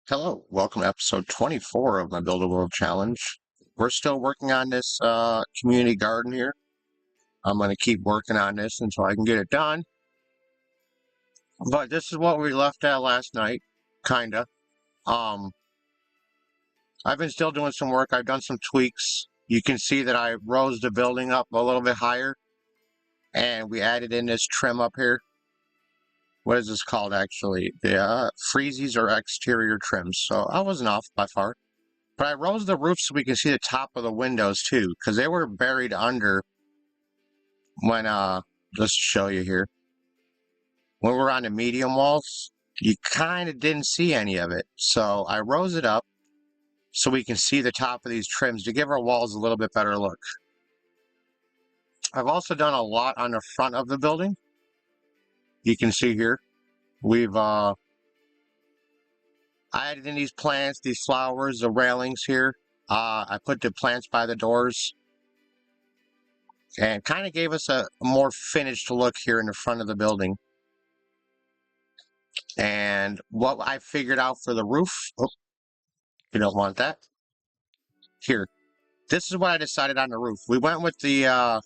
Hello, welcome to episode 24 of my Build a World Challenge. We're still working on this community garden here. I'm going to keep working on this until I can get it done. But this is what we left at last night, kinda. I've been still doing some work. I've done some tweaks. You can see that I rose the building up a little bit higher, and we added in this trim up here. What is this called, actually? The freezies or exterior trims. So I wasn't off by far. But I rose the roof so we can see the top of the windows too, because they were buried under when, let's show you here. When we're on the medium walls, you kind of didn't see any of it. So I rose it up so we can see the top of these trims to give our walls a little bit better look. I've also done a lot on the front of the building. You can see here, we've added in these plants, these flowers, the railings here. I put the plants by the doors and kind of gave us a more finished look here in the front of the building. And what I figured out for the roof, oh, you don't want that. Here, this is what I decided on the roof. We went with the, I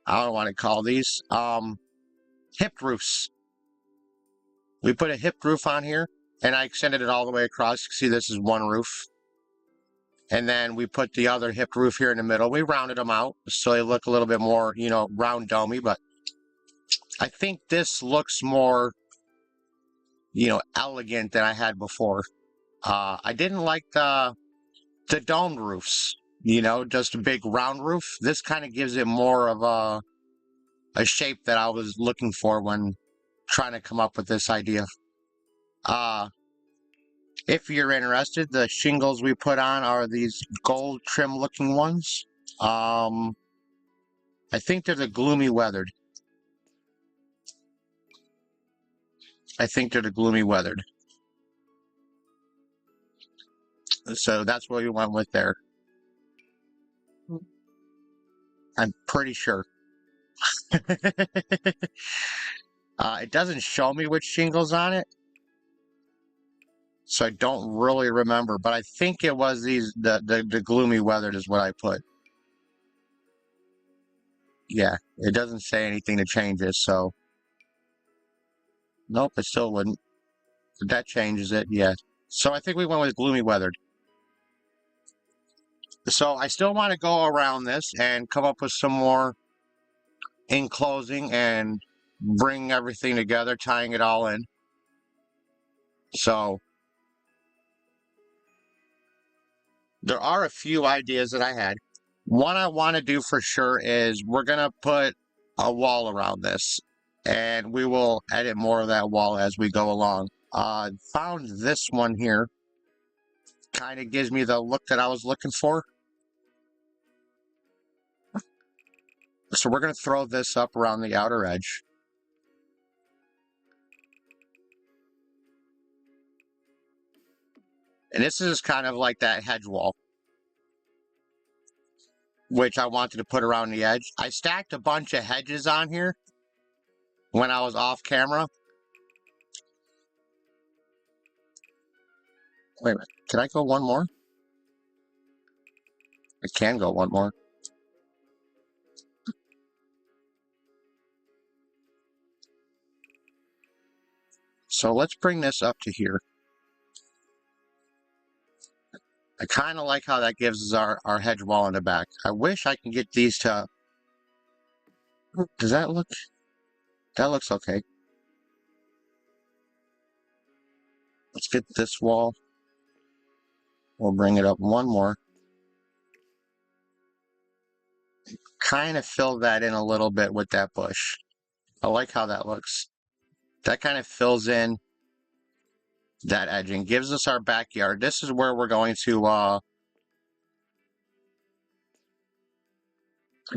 don't want to call these, hipped roofs. We put a hipped roof on here, and I extended it all the way across. You can see this is one roof. And then we put the other hipped roof here in the middle. We rounded them out so they look a little bit more, round domey, but I think this looks more, elegant than I had before. I didn't like the domed roofs, just a big round roof. This kind of gives it more of a shape that I was looking for when trying to come up with this idea. If you're interested, the shingles we put on are these gold trim looking ones. I think they're the gloomy weathered. So that's what we went with there. I'm pretty sure. It doesn't show me which shingles on it, so I don't really remember, but I think it was the gloomy weathered is what I put. Yeah, it doesn't say anything to change it, so nope, it still wouldn't. That changes it, yeah. So I think we went with gloomy weathered. So I still want to go around this and come up with some more enclosing and bring everything together, tying it all in. So there are a few ideas that I had. One I want to do for sure is we're going to put a wall around this, and we will edit more of that wall as we go along. Found this one here. Kind of gives me the look that I was looking for. So we're going to throw this up around the outer edge. And this is kind of like that hedge wall, which I wanted to put around the edge. I stacked a bunch of hedges on here when I was off camera. Wait a minute, can I go one more? I can go one more. So let's bring this up to here. I kind of like how that gives us our hedge wall in the back. I wish I can get these to... Does that look... That looks okay. Let's get this wall. We'll bring it up one more. Kind of fill that in a little bit with that bush. I like how that looks. That kind of fills in that edging, gives us our backyard. This is where we're going to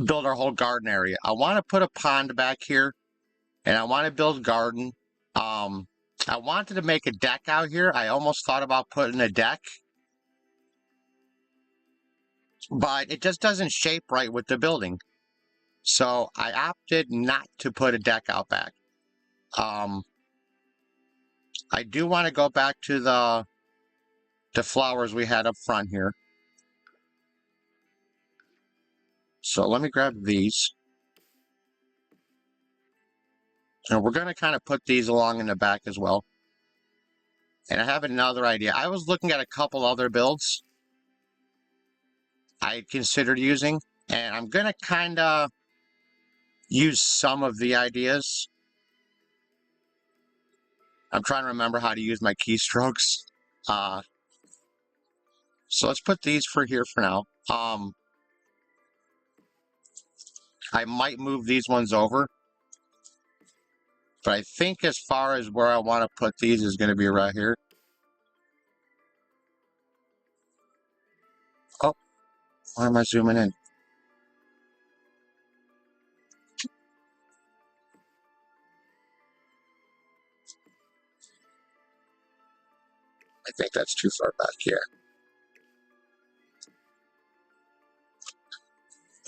build our whole garden area. I want to put a pond back here, and I want to build garden. I wanted to make a deck out here. I almost thought about putting a deck, but it just doesn't shape right with the building. So I opted not to put a deck out back. I do want to go back to the the flowers we had up front here. So let me grab these. And we're going to kind of put these along in the back as well. And I have another idea. I was looking at a couple other builds I considered using, and I'm going to kind of use some of the ideas. I'm trying to remember how to use my keystrokes. So let's put these for here for now. I might move these ones over. But I think as far as where I want to put these is going to be right here. Oh, why am I zooming in? I think that's too far back here.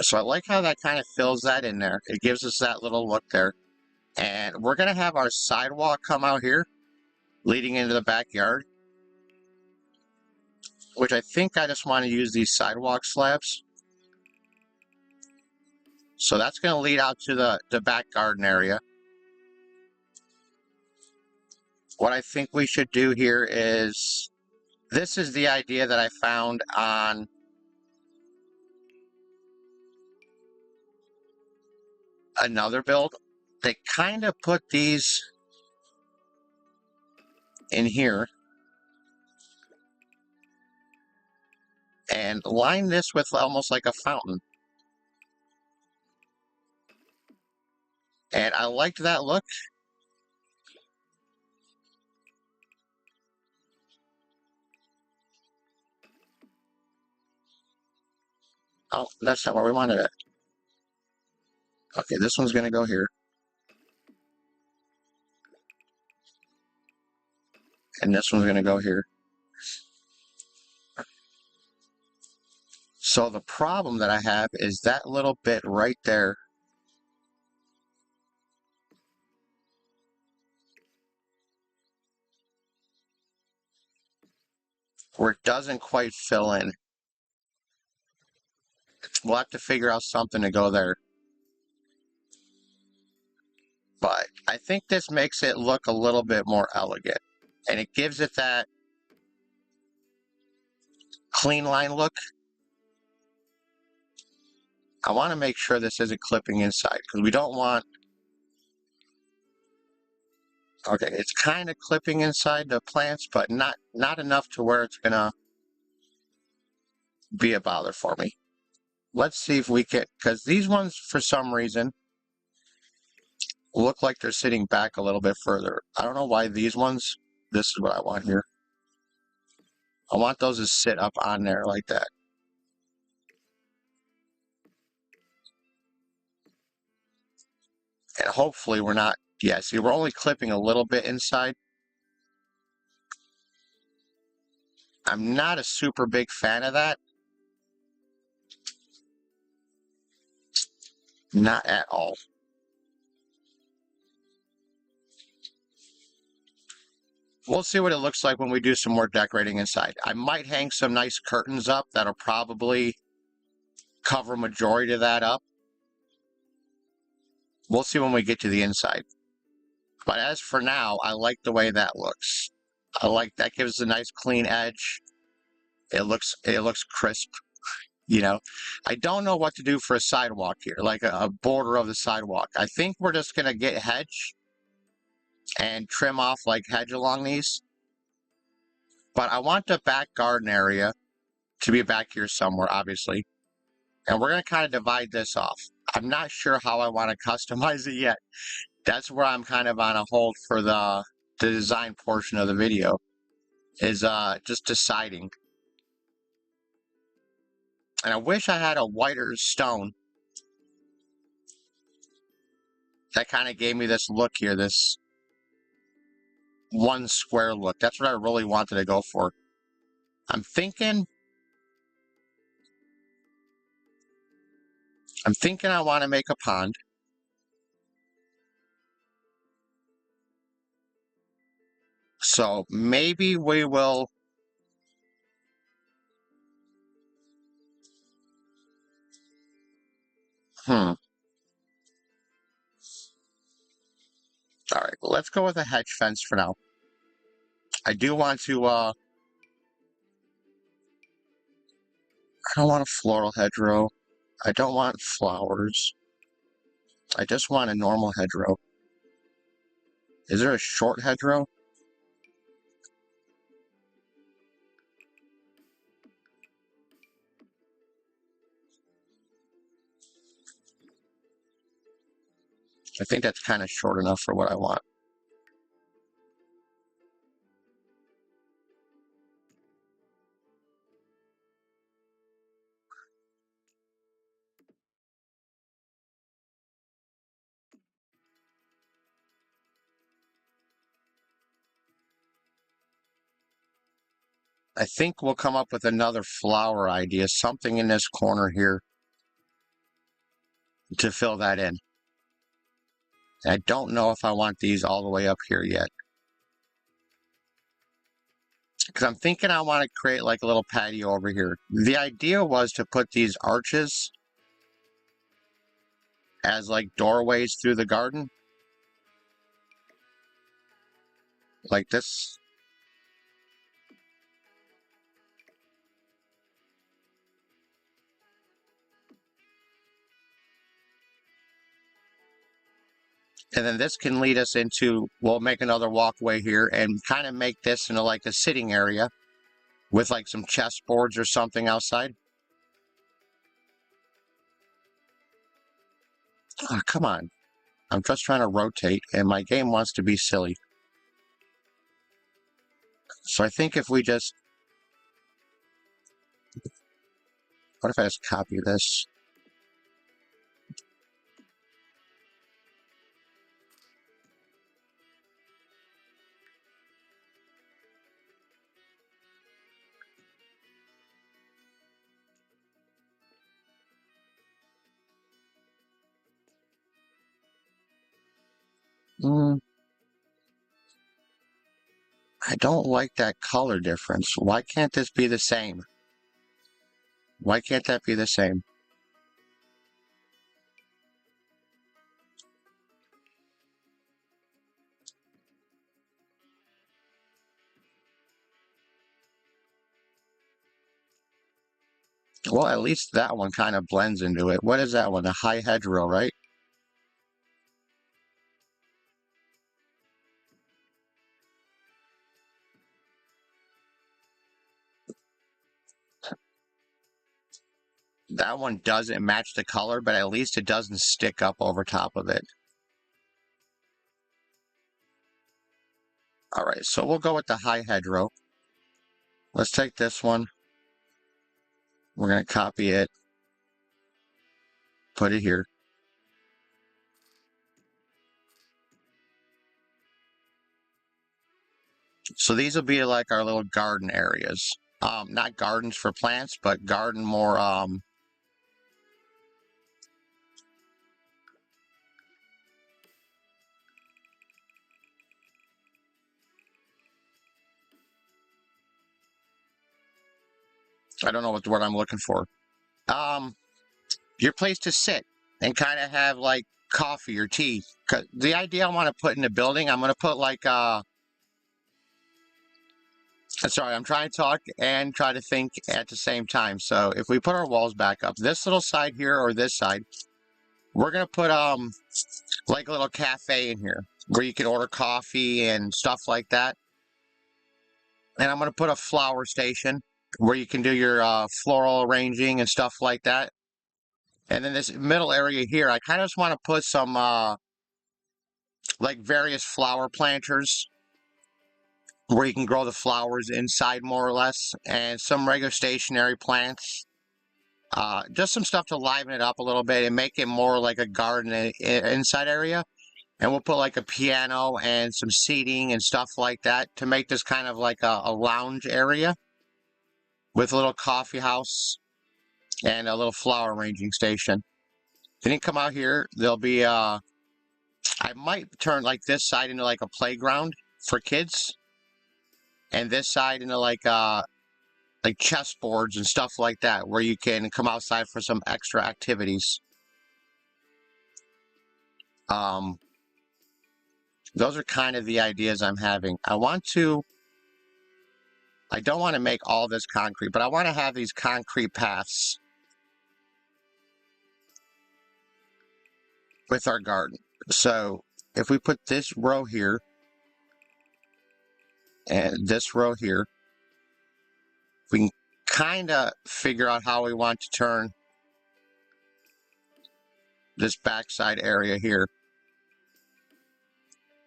So I like how that kind of fills that in there. It gives us that little look there. And we're going to have our sidewalk come out here, leading into the backyard. Which I think I just want to use these sidewalk slabs. So that's going to lead out to the back garden area. What I think we should do here is, this is the idea that I found on another build. They kind of put these in here and line this with almost like a fountain. And I liked that look. Oh, that's not where we wanted it. Okay, this one's going to go here. And this one's going to go here. So the problem that I have is that little bit right there. Where it doesn't quite fill in. We'll have to figure out something to go there. But I think this makes it look a little bit more elegant. And it gives it that clean line look. I want to make sure this isn't clipping inside because we don't want... Okay, it's kind of clipping inside the plants, but not enough to where it's going to be a bother for me. Let's see if we can... Because these ones, for some reason, look like they're sitting back a little bit further. I don't know why these ones... This is what I want here. I want those to sit up on there like that. And hopefully we're not... Yeah, see, we're only clipping a little bit inside. I'm not a super big fan of that. Not at all. We'll see what it looks like when we do some more decorating inside. I might hang some nice curtains up that'll probably cover a majority of that up. We'll see when we get to the inside. But as for now, I like the way that looks. I like that, gives a nice clean edge. It looks crisp. You know, I don't know what to do for a sidewalk here, like a border of the sidewalk. I think we're just going to get hedge and trim off like hedge along these. But I want the back garden area to be back here somewhere, obviously. And we're going to kind of divide this off. I'm not sure how I want to customize it yet. That's where I'm kind of on a hold for the design portion of the video, is just deciding. And I wish I had a whiter stone that kind of gave me this look here, this one square look. That's what I really wanted to go for. I'm thinking I want to make a pond. So maybe we will All right, let's go with a hedge fence for now. I do want to, I don't want a floral hedgerow. I don't want flowers. I just want a normal hedgerow. Is there a short hedgerow? I think that's kind of short enough for what I want. I think we'll come up with another flower idea, something in this corner here to fill that in. I don't know if I want these all the way up here yet. Because I'm thinking I want to create like a little patio over here. The idea was to put these arches as like doorways through the garden. Like this. And then this can lead us into, we'll make another walkway here and kind of make this into like a sitting area with like some chessboards or something outside. Oh, come on. I'm just trying to rotate and my game wants to be silly. So I think if we just, what if I just copy this? I don't like that color difference. Why can't this be the same? Why can't that be the same? Well, at least that one kind of blends into it. What is that one? A high hedgerow, right? That one doesn't match the color, but at least it doesn't stick up over top of it. All right, so we'll go with the high hedgerow. Let's take this one. We're going to copy it, put it here. So these will be like our little garden areas. Not gardens for plants, but garden more, I don't know what the word I'm looking for. Your place to sit and kind of have like coffee or tea. 'Cause the idea I want to put in the building, I'm going to put like, sorry, I'm trying to talk and try to think at the same time. So if we put our walls back up, this little side here or this side, we're going to put like a little cafe in here where you can order coffee and stuff like that. And I'm going to put a flower station where you can do your floral arranging and stuff like that. And then this middle area here, I kind of just want to put some like various flower planters where you can grow the flowers inside more or less, and some regular stationary plants. Just some stuff to liven it up a little bit and make it more like a garden inside area. And we'll put like a piano and some seating and stuff like that to make this kind of like a lounge area with a little coffee house and a little flower arranging station. Then you come out here, there'll be, I might turn like this side into like a playground for kids, and this side into like chessboards and stuff like that, where you can come outside for some extra activities. Those are kind of the ideas I'm having. I don't want to make all this concrete, but I want to have these concrete paths with our garden. So if we put this row here and this row here, we can kind of figure out how we want to turn this backside area here.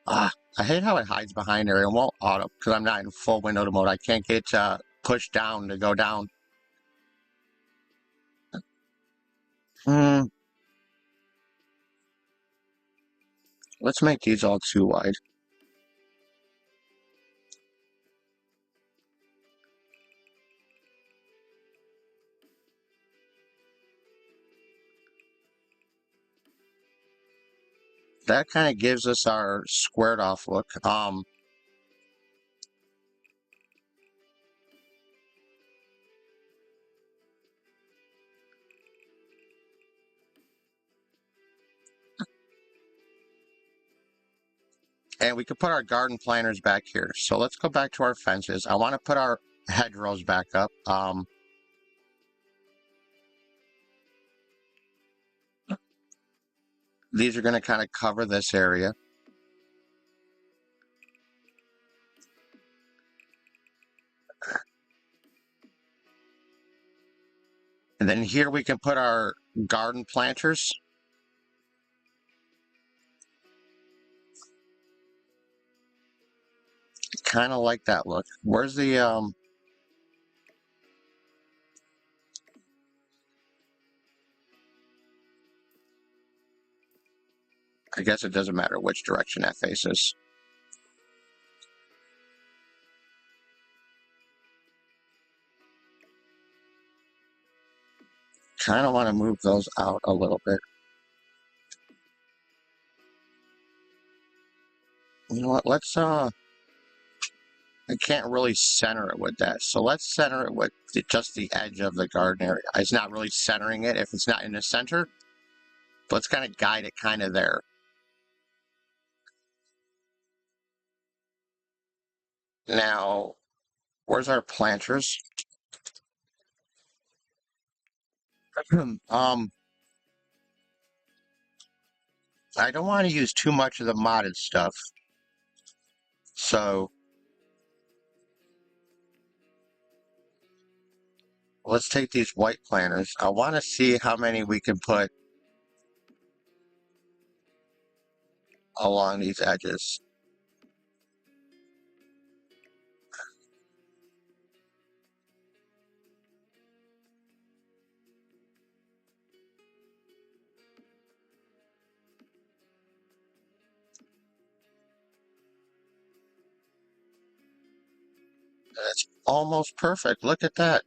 I hate how it hides behind area. It won't auto because I'm not in full window mode. I can't get pushed down to go down. Let's make these all too wide. That kind of gives us our squared off look. And we could put our garden planters back here. So let's go back to our fences. I want to put our hedgerows back up. These are going to kind of cover this area. And then here we can put our garden planters. Kind of like that look. Where's the I guess it doesn't matter which direction that faces. Kind of want to move those out a little bit. You know what? Let's I can't really center it with that. So let's center it with just the edge of the garden area. It's not really centering it if it's not in the center. But let's kind of guide it kind of there. Now, where's our planters? I don't want to use too much of the modded stuff. So let's take these white planters. I want to see how many we can put along these edges. That's almost perfect. Look at that.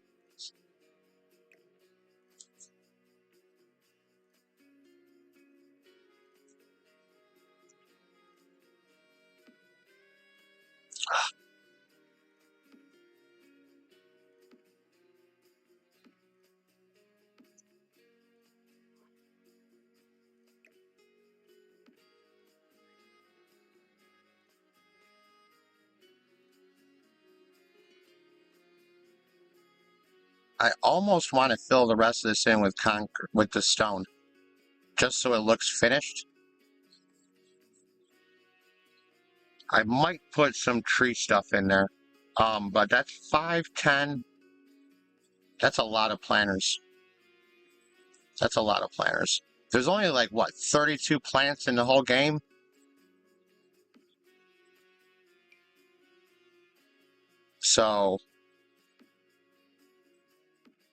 I almost want to fill the rest of this in with concrete, with the stone, just so it looks finished. I might put some tree stuff in there, but that's 5, 10. That's a lot of planters. That's a lot of planters. There's only like, what, 32 plants in the whole game? So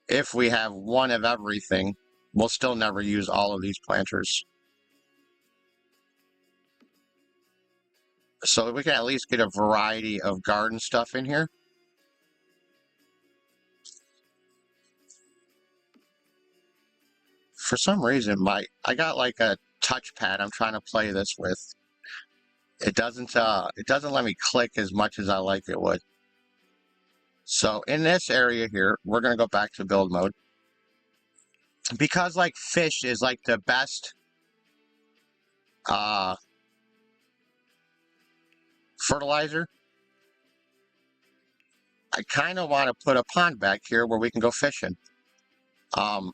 if we have one of everything, we'll still never use all of these planters. So we can at least get a variety of garden stuff in here. For some reason, I got like a touchpad I'm trying to play this with. It doesn't let me click as much as I like it would. So in this area here, we're gonna go back to build mode. Because like fish is like the best fertilizer. I kind of want to put a pond back here where we can go fishing. So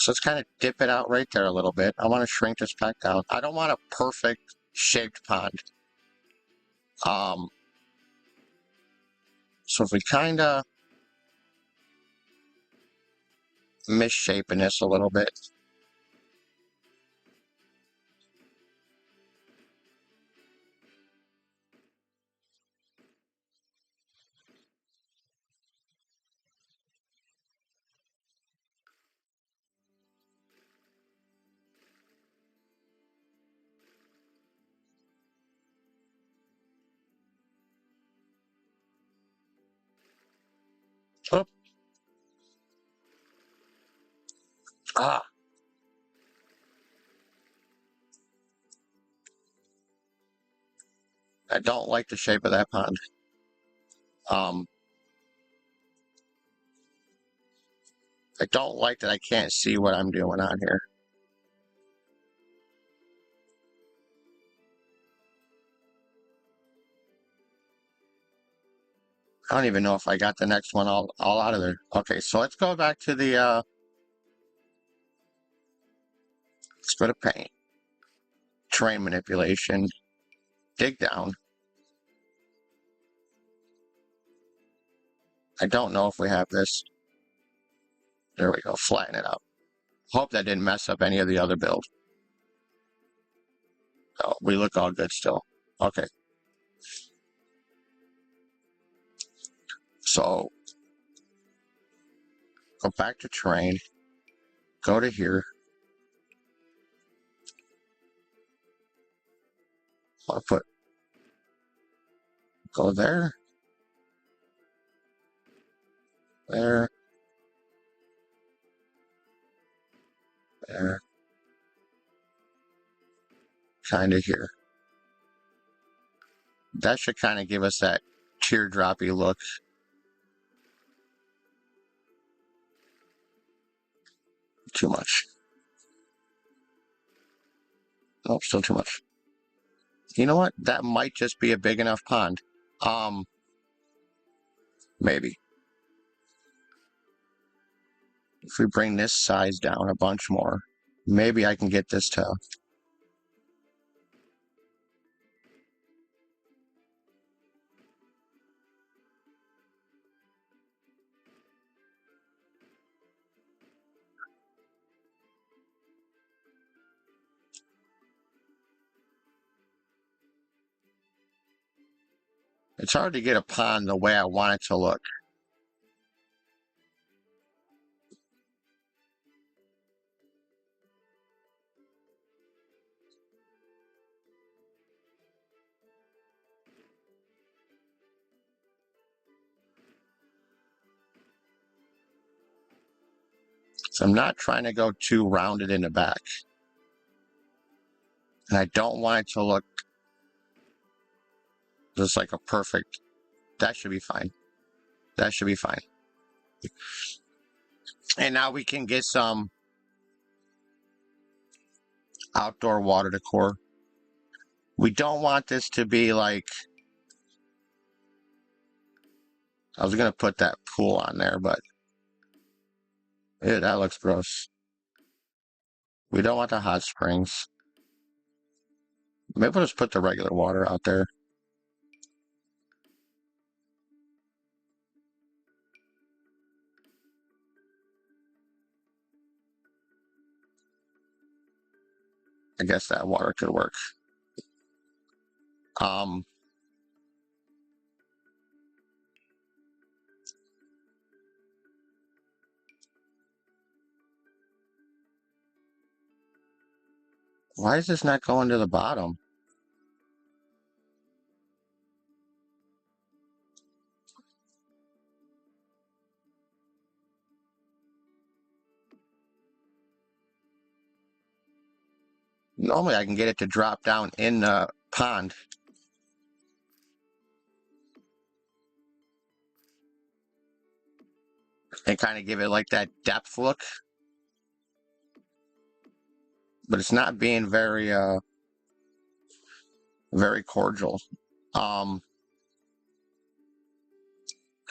let's kind of dip it out right there a little bit. I want to shrink this back down. I don't want a perfect shaped pond. So if we kind of misshapen this a little bit. Oh. Ah. I don't like the shape of that pond. I don't like that I can't see what I'm doing on here. I don't even know if I got the next one all out of there. Okay, so let's go back to the, let's go to paint. Terrain manipulation. Dig down. I don't know if we have this. There we go, flatten it out. Hope that didn't mess up any of the other build. Oh, we look all good still. Okay. So, go back to terrain. Go to here. I'll put, go there. There. There. Kind of here. That should kind of give us that teardroppy look. Too much. Oh, still too much. You know what? That might just be a big enough pond. Maybe. If we bring this size down a bunch more, maybe I can get this to... It's hard to get a pond the way I want it to look. So I'm not trying to go too rounded in the back. And I don't want it to look just like a perfect... That should be fine. That should be fine. And now we can get some outdoor water decor. We don't want this to be like... I was going to put that pool on there, but... Ew, that looks gross. We don't want the hot springs. Maybe we'll just put the regular water out there. I guess that water could work. Why is this not going to the bottom? Normally I can get it to drop down in the pond. And kind of give it like that depth look. but it's not being very cordial.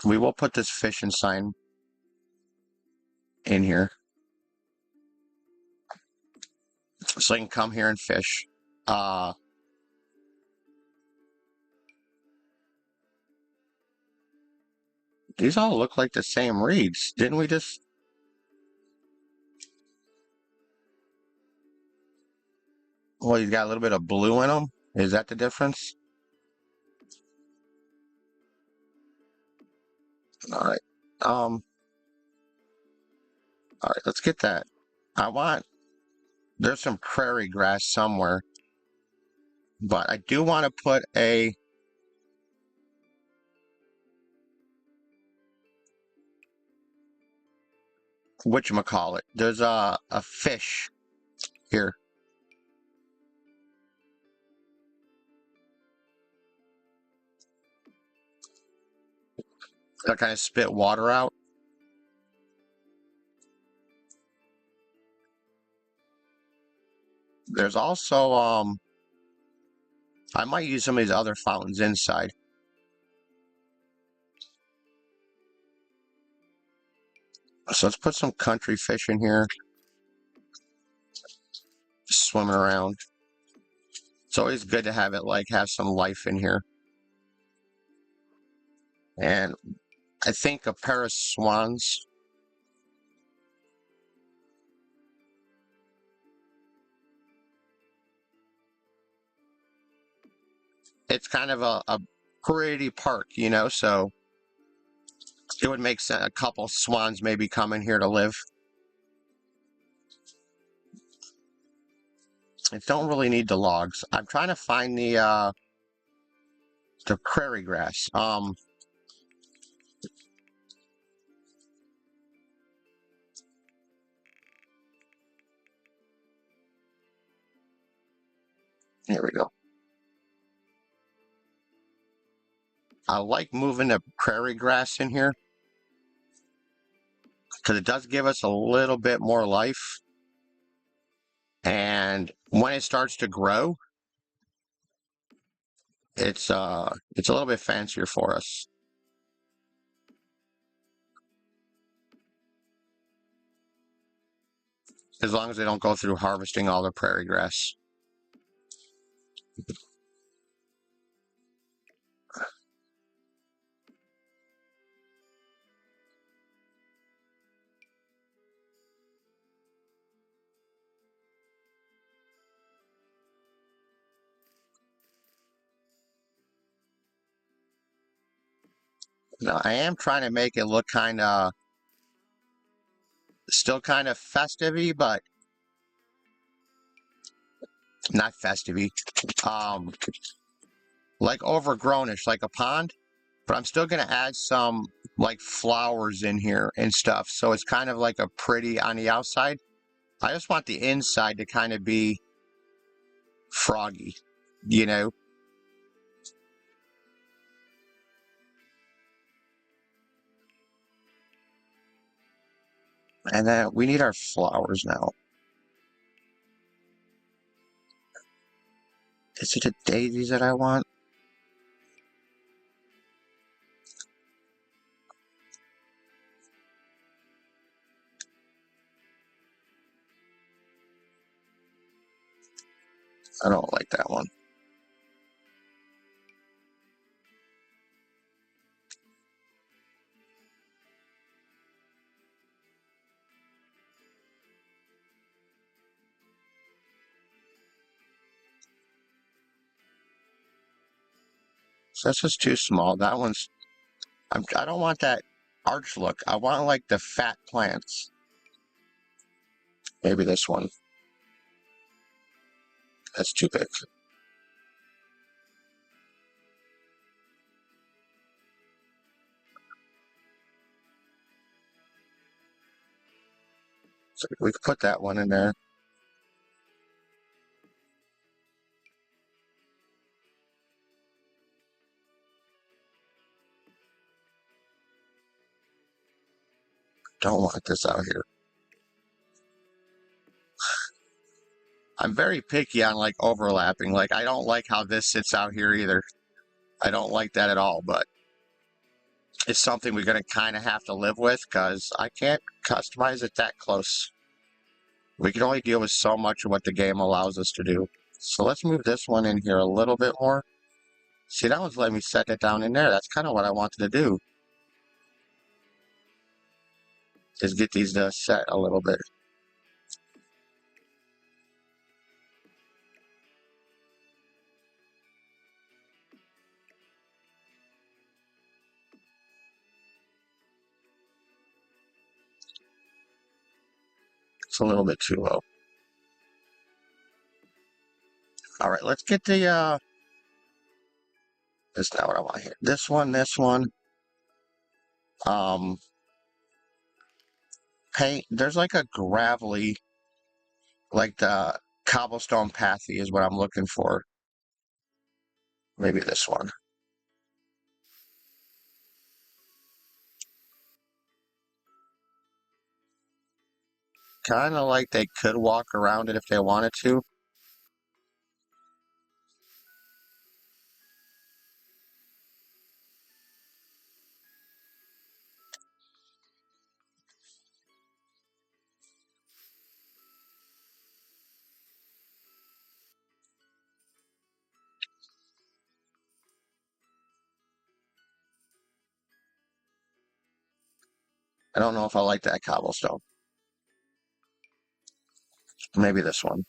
We will put this fishing sign in here so you can come here and fish. These all look like the same reeds. Didn't we just... Well, you got a little bit of blue in them. Is that the difference? All right. All right, let's get that. There's some prairie grass somewhere, but I do want to put a... Whatchamacallit? There's a fish here. That kind of spit water out. There's also, I might use some of these other fountains inside. So let's put some country fish in here. Just swimming around. It's always good to have it, like, have some life in here. And I think a pair of swans. It's kind of a pretty park, you know, so it would make sense. A couple swans maybe come in here to live. I don't really need the logs. I'm trying to find the prairie grass. Here we go. I like moving the prairie grass in here because it does give us a little bit more life. And when it starts to grow, it's a little bit fancier for us. As long as they don't go through harvesting all the prairie grass. Now, I am trying to make it look still kind of festive-y, but not festive-y. Like overgrownish, like a pond. But I'm still going to add some like flowers in here and stuff. So it's kind of like a pretty on the outside. I just want the inside to kind of be froggy, you know? And then we need our flowers now. Is it the daisies that I want? I don't like that one. So that's just too small. That one's... I don't want that arch look. I want like the fat plants. Maybe this one. That's too big. So we could put that one in there. Don't want this out here. I'm very picky on like overlapping. Like I don't like how this sits out here either. I don't like that at all, but it's something we're going to kind of have to live with because I can't customize it that close. We can only deal with so much of what the game allows us to do. So let's move this one in here a little bit more. See, that one's letting me set it down in there. That's kind of what I wanted to do. Is get these to set a little bit. It's a little bit too low. All right, let's get the, that's not what I want here. This one. Um, paint, there's like a gravelly, like the cobblestone pathy is what I'm looking for. Maybe this one. Kind of like they could walk around it if they wanted to. I don't know if I like that cobblestone. Maybe this one.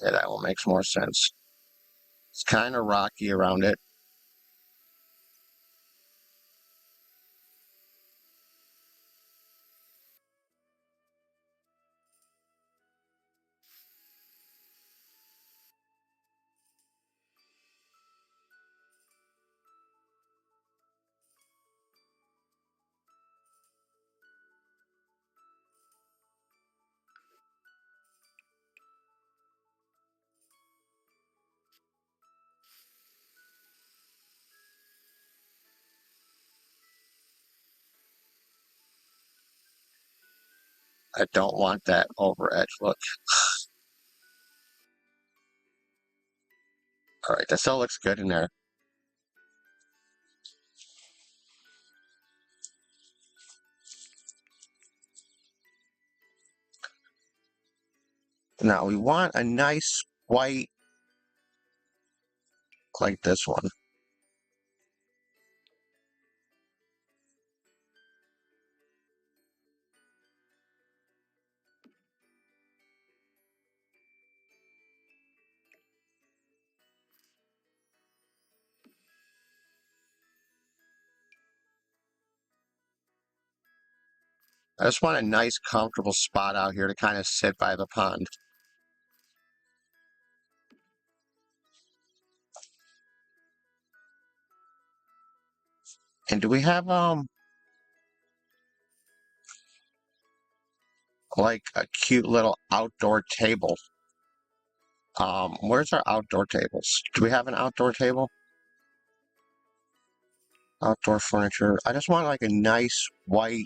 Yeah, that one makes more sense. It's kind of rocky around it. I don't want that over edge look. All right, that still looks good in there. Now we want a nice white like this one. I just want a nice, comfortable spot out here to kind of sit by the pond. And do we have like a cute little outdoor table? Where's our outdoor tables? Do we have an outdoor table? Outdoor furniture. I just want like a nice white.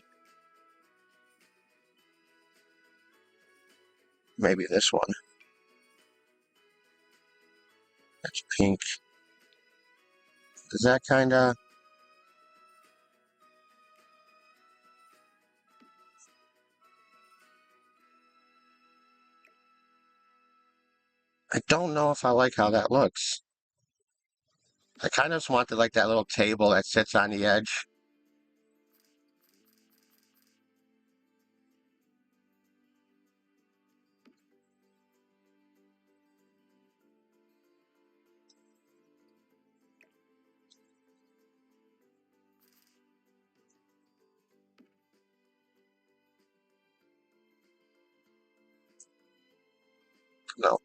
Maybe this one. That's pink. Is that kind of... I don't know if I like how that looks. I kind of just wanted like that little table that sits on the edge. No,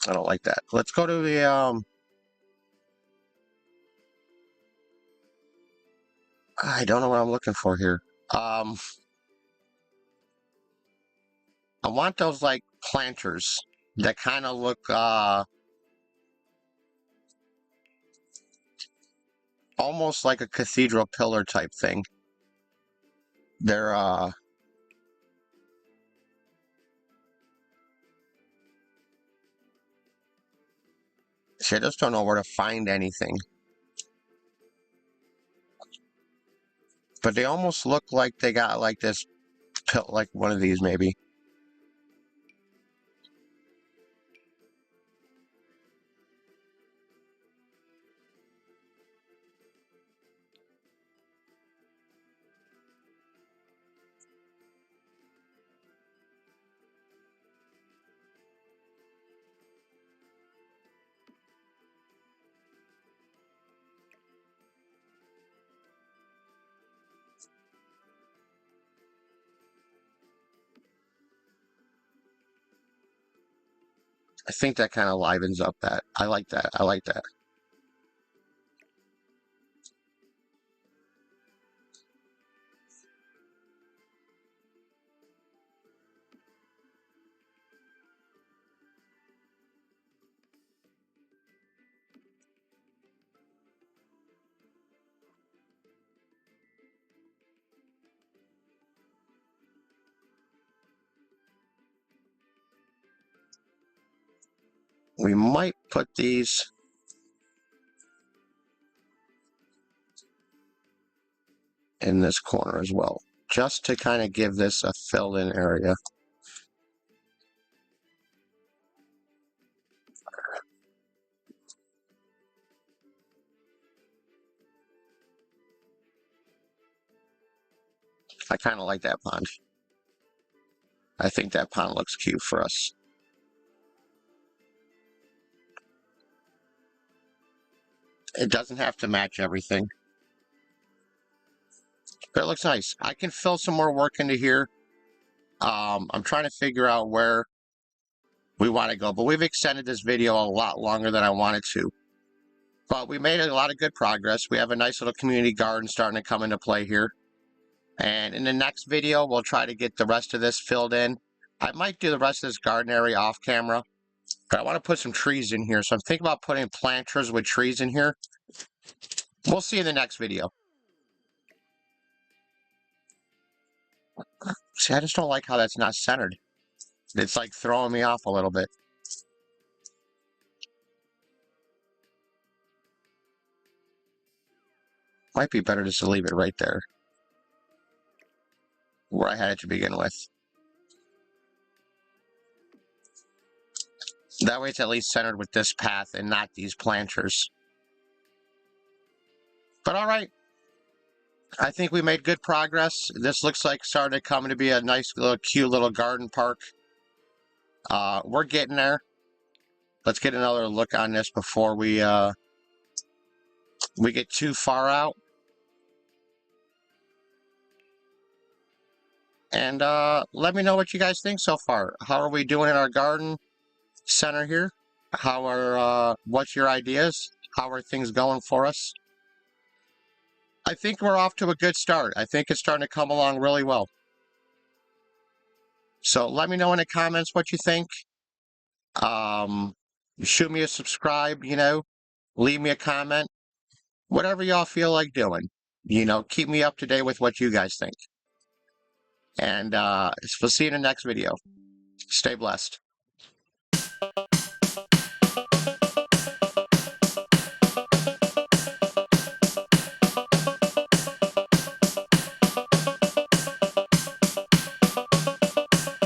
I don't like that. Let's go to the I don't know what I'm looking for here. Um, I want those like planters that kind of look almost like a cathedral pillar type thing. They're See, I just don't know where to find anything. But they almost look like they got like this, like one of these maybe. I think that kind of livens up that. I like that. I like that. We might put these in this corner as well, just to kind of give this a filled-in area. I kind of like that pond. I think that pond looks cute for us. It doesn't have to match everything, but it looks nice. I can fill some more work into here. I'm trying to figure out where we want to go, but we've extended this video a lot longer than I wanted to. But we made a lot of good progress. We have a nice little community garden starting to come into play here. And in the next video, we'll try to get the rest of this filled in. I might do the rest of this garden area off camera, but I want to put some trees in here. So I'm thinking about putting planters with trees in here. We'll see in the next video. See, I just don't like how that's not centered. It's like throwing me off a little bit. Might be better just to leave it right there, where I had it to begin with. That way it's at least centered with this path and not these planters. But all right. I think we made good progress. This looks like starting to come to be a nice little cute little garden park. We're getting there. Let's get another look on this before we get too far out. And let me know what you guys think so far. How are we doing in our garden center here? What's your ideas? How are things going for us? I think we're off to a good start. I think it's starting to come along really well. So let me know in the comments what you think. Shoot me a subscribe, leave me a comment, whatever y'all feel like doing. Keep me up to date with what you guys think. And we'll see you in the next video. Stay blessed.